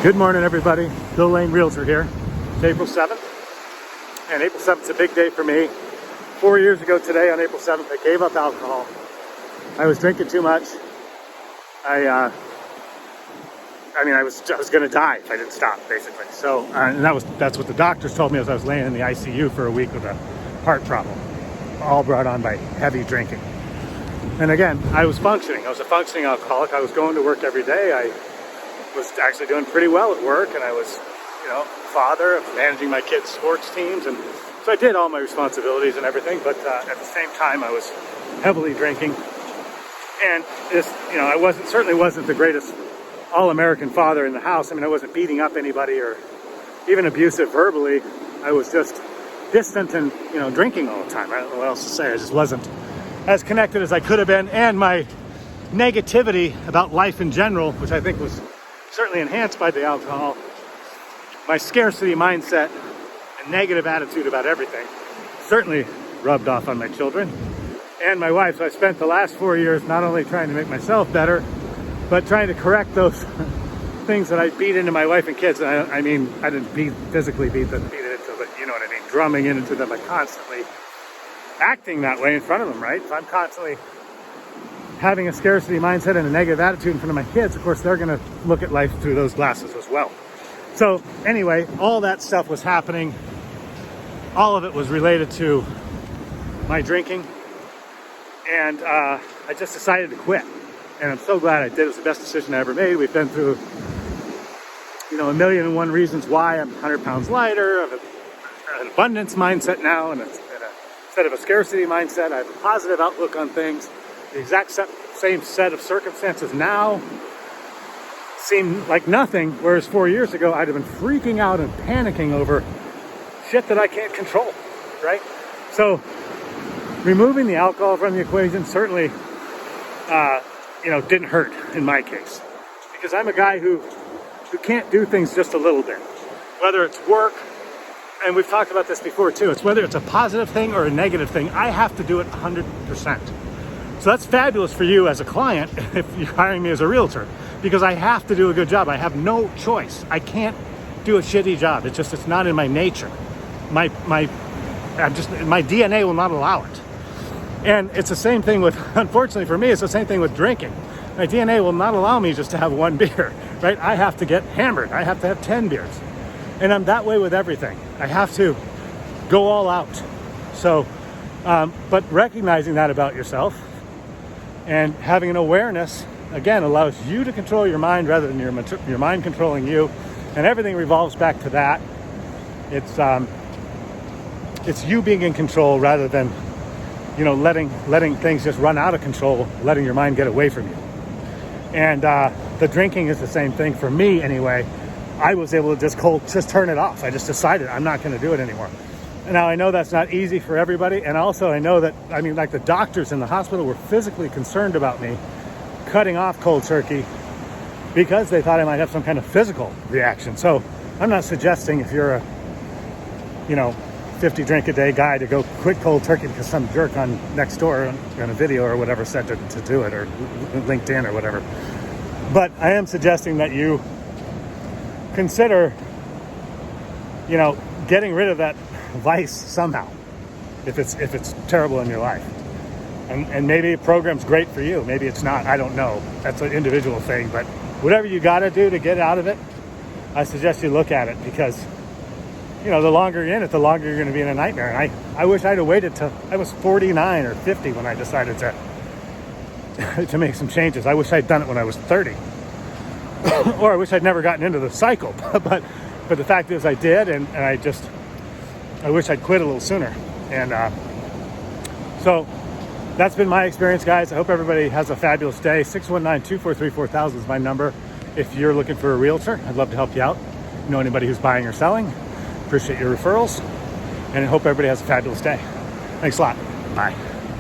Good morning, everybody. Bill Lane Realtor here. It's April 7th, and April 7th is a big day for me. 4 years ago today, on April 7th, I gave up alcohol. I was drinking too much. I was going to die if I didn't stop, basically. So, and that's what the doctors told me as I was laying in the ICU for a week with a heart problem, all brought on by heavy drinking. And again, I was functioning. I was a functioning alcoholic. I was going to work every day. I was actually doing pretty well at work, and I was, father, managing my kids' sports teams, and so I did all my responsibilities and everything. But at the same time, I was heavily drinking, and this, I certainly wasn't the greatest all-American father in the house. I mean, I wasn't beating up anybody or even abusive verbally. I was just distant and drinking all the time. I don't know what else to say. I just wasn't as connected as I could have been, and my negativity about life in general, which I think was certainly enhanced by the alcohol, my scarcity mindset and negative attitude about everything certainly rubbed off on my children and my wife. So I spent the last 4 years not only trying to make myself better, but trying to correct those things that I beat into my wife and kids. And I didn't physically beat it into them, but you know what I mean, drumming it into them by constantly acting that way in front of them, right? So I'm constantly having a scarcity mindset and a negative attitude in front of my kids. Of course, they're going to look at life through those glasses as well. So anyway, all that stuff was happening. All of it was related to my drinking. And I just decided to quit. And I'm so glad I did. It was the best decision I ever made. We've been through, a million and one reasons why. I'm 100 pounds lighter. I have an abundance mindset now. And instead of a scarcity mindset, I have a positive outlook on things. The exact same set of circumstances now seem like nothing, whereas 4 years ago I'd have been freaking out and panicking over shit that I can't control, right? So removing the alcohol from the equation certainly, didn't hurt in my case, because I'm a guy who can't do things just a little bit, whether it's work, and we've talked about this before too. It's whether it's a positive thing or a negative thing, I have to do it 100%. So that's fabulous for you as a client if you're hiring me as a realtor, because I have to do a good job. I have no choice. I can't do a shitty job. It's not in my nature. My DNA will not allow it. And it's the same thing with, unfortunately for me, it's the same thing with drinking. My DNA will not allow me just to have one beer, right? I have to get hammered. I have to have 10 beers. And I'm that way with everything. I have to go all out. So, but recognizing that about yourself and having an awareness, again, allows you to control your mind rather than your mind controlling you. And everything revolves back to that. It's you being in control rather than, letting things just run out of control, letting your mind get away from you. And the drinking is the same thing for me anyway. I was able to just turn it off. I just decided I'm not going to do it anymore. Now, I know that's not easy for everybody. And also I know that, like the doctors in the hospital were physically concerned about me cutting off cold turkey because they thought I might have some kind of physical reaction. So I'm not suggesting if you're a, 50 drink a day guy to go quit cold turkey because some jerk on Nextdoor on a video or whatever said to do it, or LinkedIn or whatever. But I am suggesting that you consider, getting rid of that vice somehow, if it's terrible in your life. And maybe a program's great for you, maybe it's not, I don't know, that's an individual thing. But whatever you got to do to get out of it, I suggest you look at it, because the longer you're in it, the longer you're going to be in a nightmare. And I wish I'd have waited till I was 49 or 50 when I decided to make some changes. I wish I'd done it when I was 30 or I wish I'd never gotten into the cycle, but the fact is I did, and I wish I'd quit a little sooner. And so that's been my experience, guys. I hope everybody has a fabulous day. 619-243-4000 is my number. If you're looking for a realtor, I'd love to help you out. Know anybody who's buying or selling? Appreciate your referrals. And I hope everybody has a fabulous day. Thanks a lot. Bye.